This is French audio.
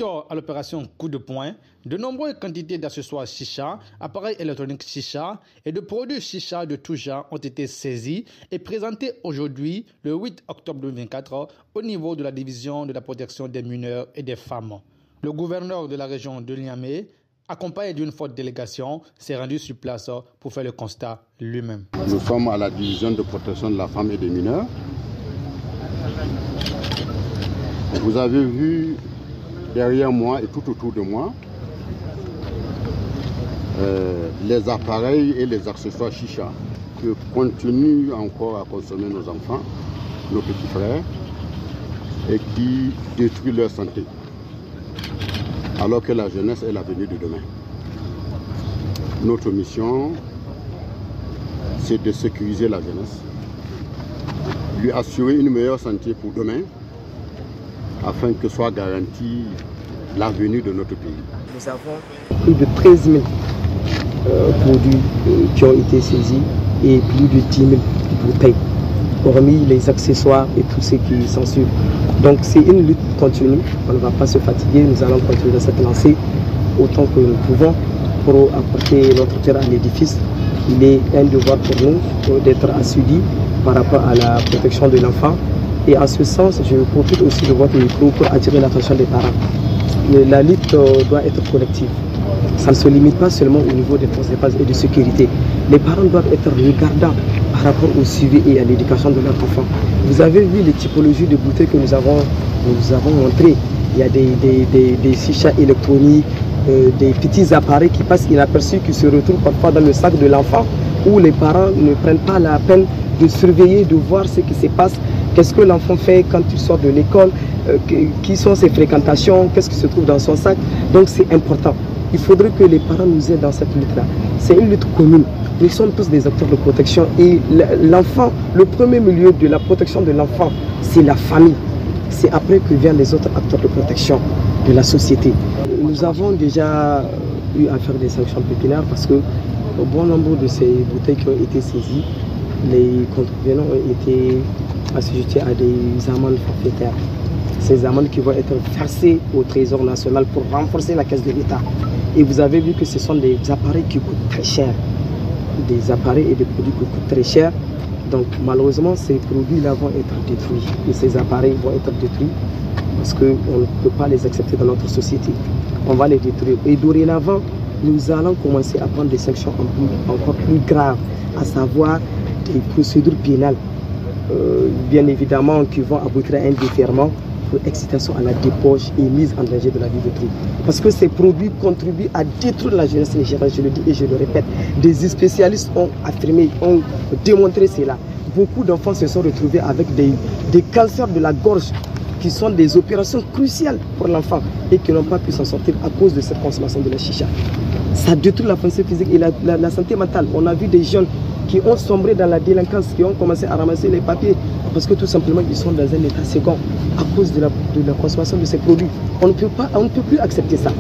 Suite à l'opération Coup de poing, de nombreuses quantités d'accessoires chicha, appareils électroniques chicha et de produits chicha de tout genre ont été saisis et présentés aujourd'hui, le 8 octobre 2024, au niveau de la division de la protection des mineurs et des femmes. Le gouverneur de la région de Niamey, accompagné d'une forte délégation, s'est rendu sur place pour faire le constat lui-même. Nous sommes à la division de protection de la femme et des mineurs. Vous avez vu derrière moi et tout autour de moi les appareils et les accessoires chicha que continuent encore à consommer nos enfants, nos petits frères, et qui détruisent leur santé, alors que la jeunesse est l'avenir de demain. Notre mission, c'est de sécuriser la jeunesse, lui assurer une meilleure santé pour demain, afin que soit garanti l'avenir de notre pays. Nous avons plus de 13 000 produits qui ont été saisis et plus de 10 000 bouteilles, hormis les accessoires et tout ce qui s'ensuit. Donc c'est une lutte continue, on ne va pas se fatiguer, nous allons continuer dans cette lancée autant que nous pouvons pour apporter notre pierre à l'édifice. Il est un devoir pour nous d'être assidus par rapport à la protection de l'enfant. Et en ce sens, je profite aussi de votre micro pour attirer l'attention des parents. La lutte doit être collective. Ça ne se limite pas seulement au niveau des forces de défense et de sécurité. Les parents doivent être regardants par rapport au suivi et à l'éducation de leurs enfants. Vous avez vu les typologies de bouteilles que nous avons montrées. Il y a des chichas électroniques, des petits appareils qui passent inaperçus, qui se retrouvent parfois dans le sac de l'enfant, où les parents ne prennent pas la peine de surveiller, de voir ce qui se passe. Qu'est-ce que l'enfant fait quand il sort de l'école, qui sont ses fréquentations, qu'est-ce qui se trouve dans son sac. Donc c'est important. Il faudrait que les parents nous aident dans cette lutte-là. C'est une lutte commune. Nous sommes tous des acteurs de protection et l'enfant, le premier milieu de la protection de l'enfant, c'est la famille. C'est après que viennent les autres acteurs de protection de la société. Nous avons déjà eu à faire des sanctions pécuniaires parce que au bon nombre de ces bouteilles qui ont été saisies, les contrevenants ont été assujettis à des amendes forfaitaires. Ces amendes qui vont être versées au Trésor national pour renforcer la caisse de l'État. Et vous avez vu que ce sont des appareils qui coûtent très cher. Des appareils et des produits qui coûtent très cher. Donc malheureusement, ces produits-là vont être détruits. Et ces appareils vont être détruits parce qu'on ne peut pas les accepter dans notre société. On va les détruire. Et dorénavant, nous allons commencer à prendre des sanctions encore plus graves, à savoir des procédures pénales, bien évidemment, qui vont aboutir à un déferment pour excitation à la débauche et mise en danger de la vie d'autrui. Parce que ces produits contribuent à détruire la jeunesse nigérienne, je le dis et je le répète. Des spécialistes ont affirmé, ont démontré cela. Beaucoup d'enfants se sont retrouvés avec des cancers de la gorge qui sont des opérations cruciales pour l'enfant et qui n'ont pas pu s'en sortir à cause de cette consommation de la chicha. Ça détruit la fonction physique et la santé mentale. On a vu des jeunes qui ont sombré dans la délinquance, qui ont commencé à ramasser les papiers parce que tout simplement ils sont dans un état second à cause de la consommation de ces produits. On ne peut plus accepter ça.